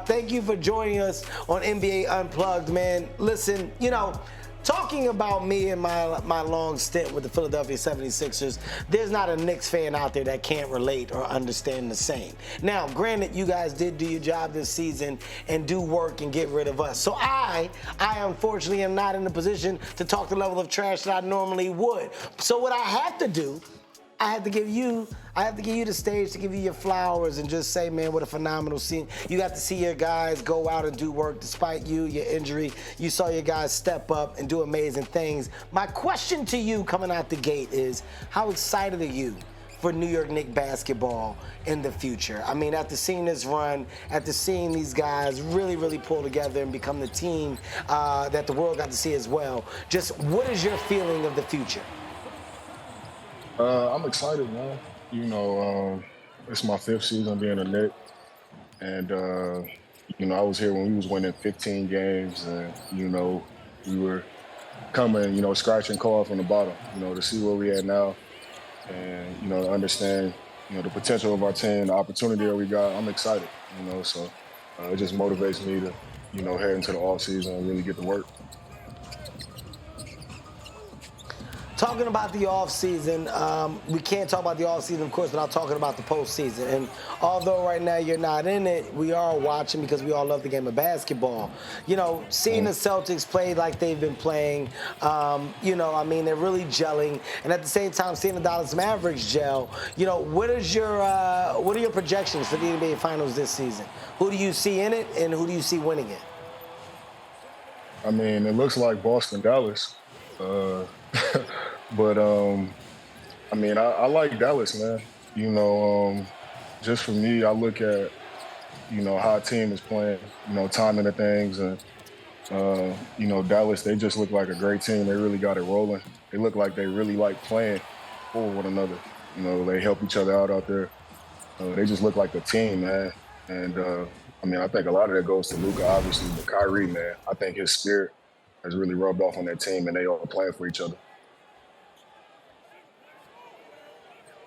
Thank you for joining us on NBA Unplugged, man. Listen, talking about me and my long stint with the Philadelphia 76ers, there's not a Knicks fan out there that can't relate or understand the same. Now, granted, you guys did do your job this season and do work and get rid of us. So I unfortunately am not in a position to talk the level of trash that I normally would. So what I have to do, I have to give you the stage to give you your flowers and just say, man, what a phenomenal scene. You got to see your guys go out and do work despite your injury. You saw your guys step up and do amazing things. My question to you coming out the gate is, how excited are you for New York Knicks basketball in the future? I mean, after seeing this run, after seeing these guys really, really pull together and become the team that the world got to see as well, just what is your feeling of the future? I'm excited, man. It's my 5th season being a Knick. And, I was here when we was winning 15 games and, we were coming, scratching and clawing from the bottom, to see where we at now and, to understand, the potential of our team, the opportunity that we got. I'm excited, so it just motivates me to, head into the off season and really get to work. Talking about the offseason, we can't talk about the offseason, of course, without talking about the postseason. And although right now you're not in it, we are watching because we all love the game of basketball. Seeing the Celtics play like they've been playing, they're really gelling. And at the same time, seeing the Dallas Mavericks gel, what are your projections for the NBA Finals this season? Who do you see in it, and who do you see winning it? I mean, it looks like Boston, Dallas. But I like Dallas, man. Just for me, I look at, how a team is playing, timing the things. And, Dallas, they just look like a great team. They really got it rolling. They look like they really like playing for one another. They help each other out there. They just look like a team, man. And, I think a lot of that goes to Luka, obviously. But Kyrie, man, I think his spirit has really rubbed off on that team, and they all playing for each other.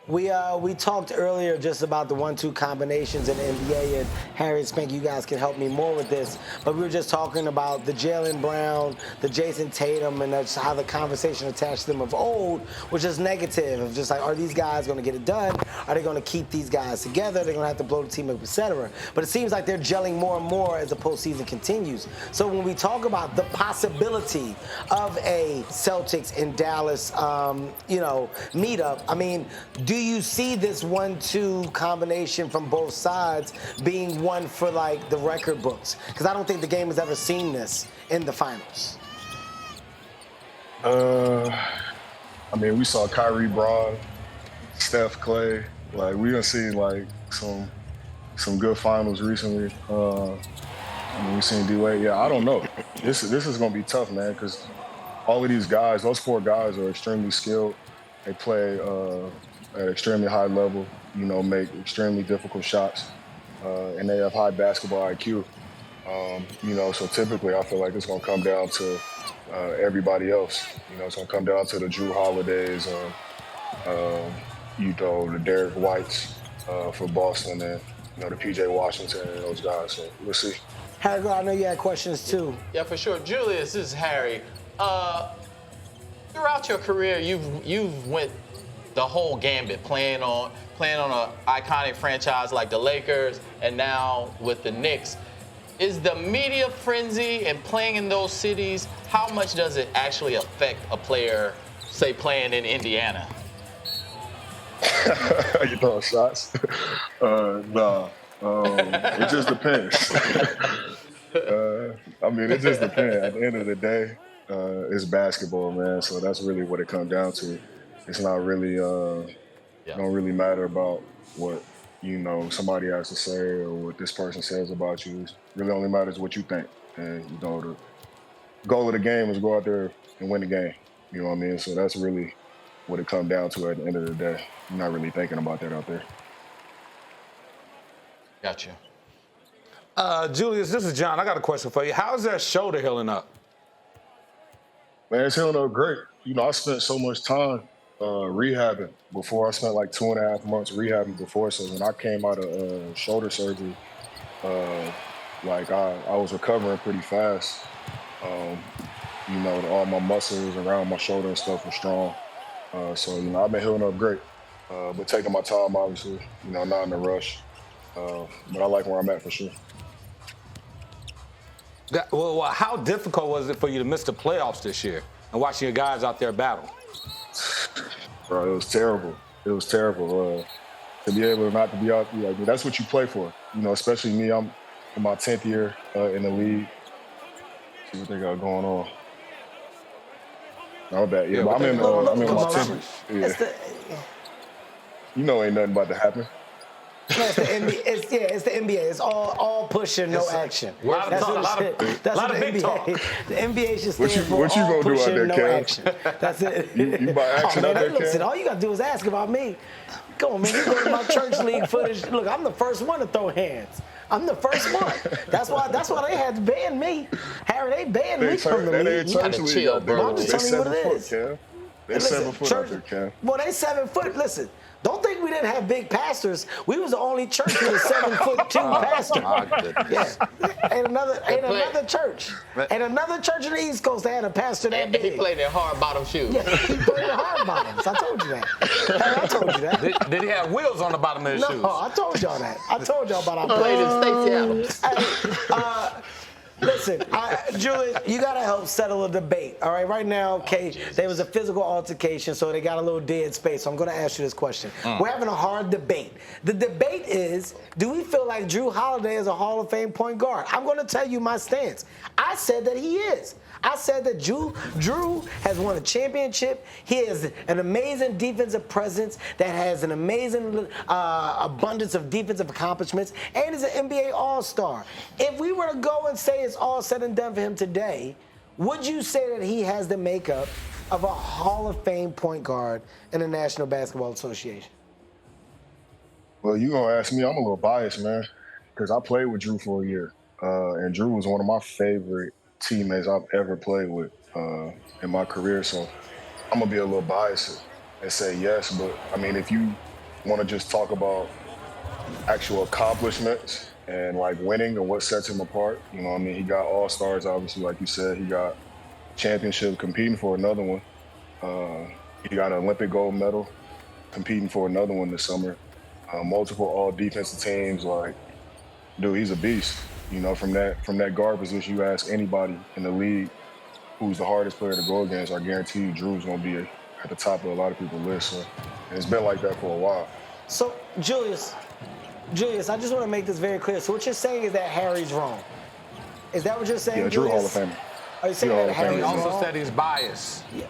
We talked earlier just about the 1-2 combinations in the NBA, and Harry and Spank, you guys can help me more with this, but we were just talking about the Jaylen Brown, the Jason Tatum, and that's how the conversation attached to them of old was just negative, of just like, are these guys going to get it done? Are they going to keep these guys together? They're going to have to blow the team up, etc. But it seems like they're gelling more and more as the postseason continues. So when we talk about the possibility of a Celtics and Dallas, meetup, I mean, do you see this 1-2 combination from both sides being one for like the record books? Because I don't think the game has ever seen this in the finals. We saw Kyrie, Braun, Steph, Clay. Like, we done seen like some good finals recently. We seen D-Wade. Yeah, I don't know. This is gonna be tough, man, because all of these guys, those 4 guys, are extremely skilled. They play at extremely high level, make extremely difficult shots, and they have high basketball IQ. So typically I feel like it's going to come down to everybody else. It's going to come down to the Drew Holidays, the Derek Whites for Boston, and, the P.J. Washington and those guys. So we'll see. Harry, I know you had questions too. Yeah, for sure. Julius, this is Harry. Throughout your career, you've went the whole gambit, playing on an iconic franchise like the Lakers, and now with the Knicks. Is the media frenzy and playing in those cities, how much does it actually affect a player, say, playing in Indiana? You throwing shots? No. It just depends. It just depends. At the end of the day, it's basketball, man. So that's really what it comes down to. It's not really, it don't really matter about what, somebody has to say or what this person says about you. It really only matters what you think. And, the goal of the game is go out there and win the game. You know what I mean? So that's really what it comes down to at the end of the day. You're not really thinking about that out there. Gotcha. Julius, this is John. I got a question for you. How's that shoulder healing up? Man, it's healing up great. I spent so much time rehabbing before. I spent like 2.5 months rehabbing before. So when I came out of shoulder surgery, Like I was recovering pretty fast. All my muscles around my shoulder and stuff were strong. So I've been healing up great, but taking my time, obviously. Not in a rush. But I like where I'm at for sure. Well, how difficult was it for you to miss the playoffs this year and watching your guys out there battle? Bro, it was terrible. It was terrible. To be able not to be out, that's what you play for. Especially me. I'm in my 10th year in the league. See what they got going on. Not bad. Yeah, but I'm in my 10th. Yeah. Ain't nothing about to happen. No, it's the NBA. It's the NBA. It's all pushing, no action. That's what the NBA. Talk. The NBA should stand for what you all gonna do out pushing, there, no Kev? action. That's it. You buy action out there, listen, Kev? all you gotta do is ask about me. Come on, man. You go to my church league footage. Look, I'm the first one to throw hands. I'm the first one. That's why they had to ban me. Harry, they banned me from the league. You gotta chill, bro. I'm just telling you what it is. They're 7 foot out there, Kev. Well, they 7 foot. Listen, don't think we didn't have big pastors. We was the only church with a 7'2" pastor. Yeah. Ain't another church. Ain't another church in the East Coast that had a pastor that big. He played in hard bottom shoes. Yeah, he played in hard bottoms. I told you that. Hey, I told you that. Did he have wheels on the bottom of his shoes? No, I told y'all that. I told y'all about our Played in Stacey Adams. Hey, listen, Julius, you got to help settle a debate. All right, right now, okay, there was a physical altercation, so they got a little dead space. So I'm going to ask you this question. We're having a hard debate. The debate is, do we feel like Drew Holiday is a Hall of Fame point guard? I'm going to tell you my stance. I said that he is. I said that Drew has won a championship. He has an amazing defensive presence that has an amazing abundance of defensive accomplishments, and is an NBA All-Star. If we were to go and say it's all said and done for him today, would you say that he has the makeup of a Hall of Fame point guard in the National Basketball Association? Well, you gonna ask me? I'm a little biased, man, because I played with Drew for a year, and Drew was one of my favorite teammates I've ever played with in my career. So I'm gonna be a little biased and say yes. But I mean, if you want to just talk about actual accomplishments and like winning and what sets him apart, he got All-Stars, obviously, like you said. He got championship, competing for another one. He got an Olympic gold medal, competing for another one this summer. Multiple all-defensive teams. Like, dude, he's a beast. From that guard position, you ask anybody in the league who's the hardest player to go against, I guarantee you Drew's going to be at the top of a lot of people's list. So, and it's been like that for a while. So, Julius, I just want to make this very clear. So what you're saying is that Harry's wrong. Is that what you're saying, Yeah, Drew Julius? Hall of Famer. Are you saying that Harry's He wrong? also said he's biased. Yeah.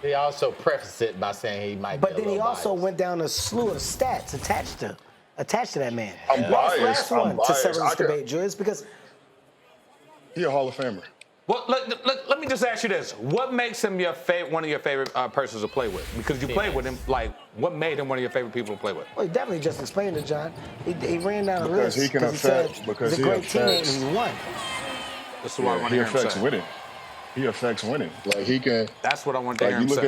He also prefaced it by saying he might be But a then he little also biased. went down a slew of stats attached to that man. I'm Last biased. one I'm to settle biased. this debate, Julius, because He a Hall of Famer. Well, let me just ask you this: what makes him one of your favorite persons to play with? Because you played with him. Like, what made him one of your favorite people to play with? well, he definitely just explained it, John. He ran down a Because list he can affect- said because he's a he great teammate affects- and he won. That's what I want to He hear him affects say. winning. He affects winning. Like, he can. That's what I want to hear Like, him you say.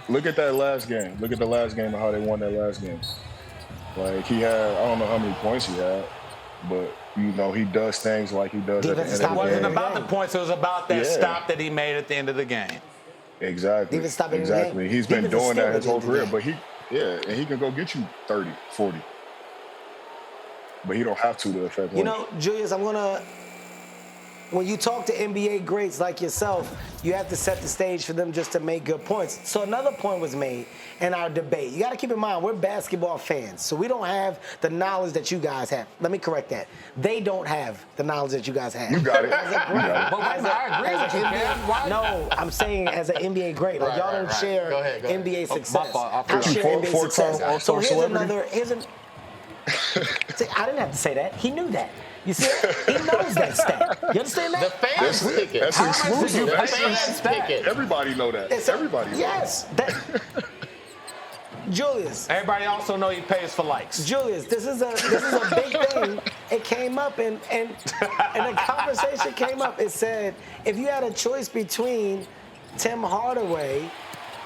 look at that last game. Look at the last game and how they won that last game. Like, he had, I don't know how many points he had, but he does things like he does at the end Defense of It the wasn't game. about the points. It was about that Yeah. stop that he made at the end of the game. Exactly. Defense stopping the game. Exactly. He's been Defense is doing still that his whole the game. career, but and he can go get you 30, 40. But he don't have to affect winning. Julius, when you talk to NBA greats like yourself, you have to set the stage for them just to make good points. So another point was made in our debate. You got to keep in mind, we're basketball fans, so we don't have the knowledge that you guys have. Let me correct that. They don't have the knowledge that you guys have. You got it. As a great- But I agree with you, Ken. Why? No, I'm saying as an NBA great. Like, Right, y'all right, don't right. share Go ahead. NBA success. fault. I I forgot. share NBA Four-time success. So All-Star here's celebrity? See, I didn't have to say that. He knew that. You see, he knows that stat. You understand The that? fans pick it. That's How much did exclusive. you That's pay for that fans stat? pick it. Everybody know that. Everybody know Yes. Julius. Everybody also know he pays for likes. Julius, this is a big thing. It came up and the conversation came up. It said, if you had a choice between Tim Hardaway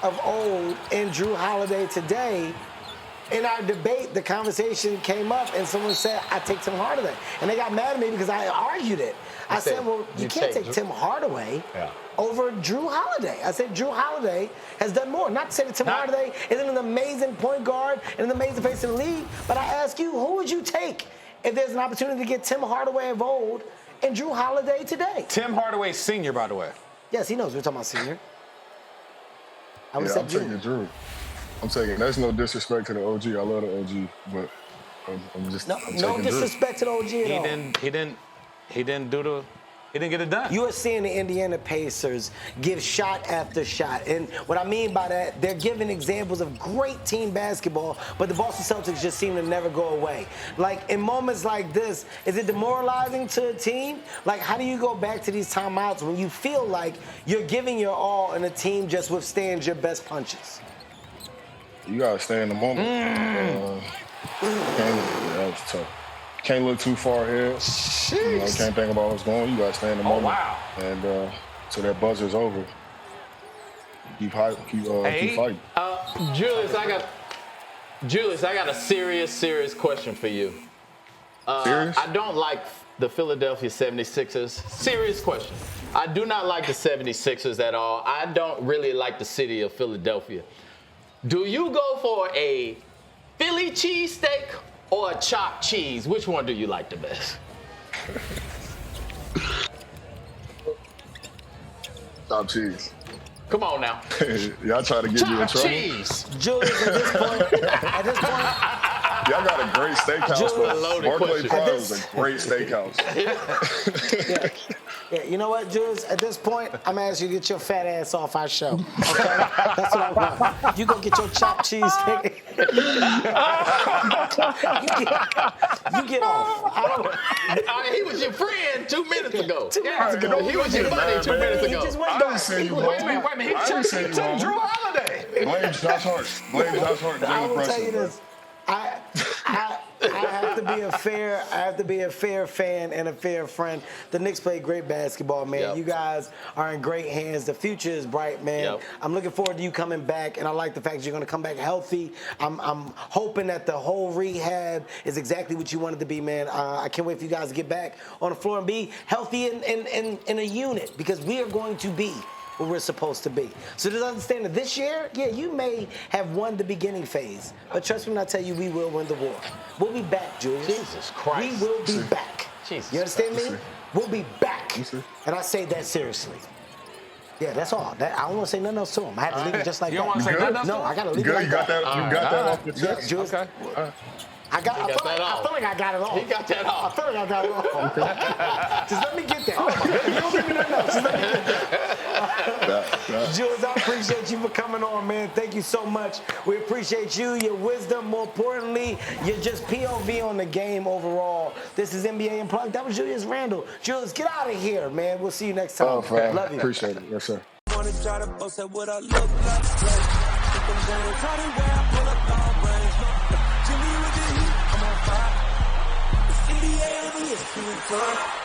of old and Drew Holiday today, in our debate, the conversation came up, and someone said, I take Tim Hardaway. And they got mad at me because I argued it. I said, well, you can't take Tim Hardaway over Drew Holiday. I said, Drew Holiday has done more. Not to say that Tim Hardaway isn't an amazing point guard and an amazing face in the league, but I ask you, who would you take if there's an opportunity to get Tim Hardaway of old and Drew Holiday today? Tim Hardaway Sr., by the way. Yes, he knows we're talking about senior. I'm taking Drew. I'm taking. That's no disrespect to the OG. I love the OG, but I'm just no disrespect to the OG at all. He didn't get it done. You are seeing the Indiana Pacers give shot after shot. And what I mean by that, they're giving examples of great team basketball, but the Boston Celtics just seem to never go away. Like, in moments like this, is it demoralizing to a team? Like, how do you go back to these timeouts when you feel like you're giving your all and the team just withstands your best punches? You got to stay in the moment. That was tough. Can't look too far ahead. Can't think about what's going on. You got to stay in the moment. Wow. And so that buzzer's over. Keep fighting. Julius, I got a serious question for you. Serious? I don't like the Philadelphia 76ers. Serious question. I do not like the 76ers at all. I don't really like the city of Philadelphia. Do you go for a Philly cheesesteak or a chopped cheese? Which one do you like the best? Chopped cheese. Come on now. Y'all try to get me in trouble. Cheese. Julius, at this point, Y'all got a great steakhouse, but Barclay Pride was a great steakhouse. Yeah, you know what, Julius? At this point, I'm gonna ask you to get your fat ass off our show. Okay? That's what I want. You go get your chopped cheese steak. you get off. He was your friend 2 minutes ago. 2 minutes ago. He was your buddy 2 minutes ago. He just went I didn't say you wrong. Wait a minute. He took Drew Holiday. Blame Josh Hart. I will tell you this. I have to be a fair fan and a fair friend. The Knicks play great basketball, man. Yep. You guys are in great hands. The future is bright, man. Yep. I'm looking forward to you coming back, and I like the fact that you're going to come back healthy. I'm hoping that the whole rehab is exactly what you wanted to be, man. I can't wait for you guys to get back on the floor and be healthy in a unit, because we are going to be where we're supposed to be. So just understand that this year, you may have won the beginning phase, but trust me when I tell you, we will win the war. We'll be back, Julius. Jesus Christ. We will be back. Jesus You understand me? Christ. We'll be back. And I say that seriously. Yeah, that's all. I don't want to say nothing else to him. I had to leave it just like You that. don't want to say nothing else? No, I got to leave You it like got that? You got that off the Yeah, chest? Julius. Okay. I feel like I got it all. He got that off. I feel like I got it all. Just let me get that. You don't give me nothing else. Just let me get that. Jules, I appreciate you for coming on, man. Thank you so much. We appreciate you, your wisdom, more importantly, your just POV on the game overall. This is NBA Unplugged. That was Julius Randle. Julius, get out of here, man. We'll see you next time. Love you. Appreciate it. Yes, sir. Wanna try to boast at what I look like. Think I'm gonna try to wear I pull up long range. Jimmy with the heat, I'm on fire. It's NBA on the ESPN.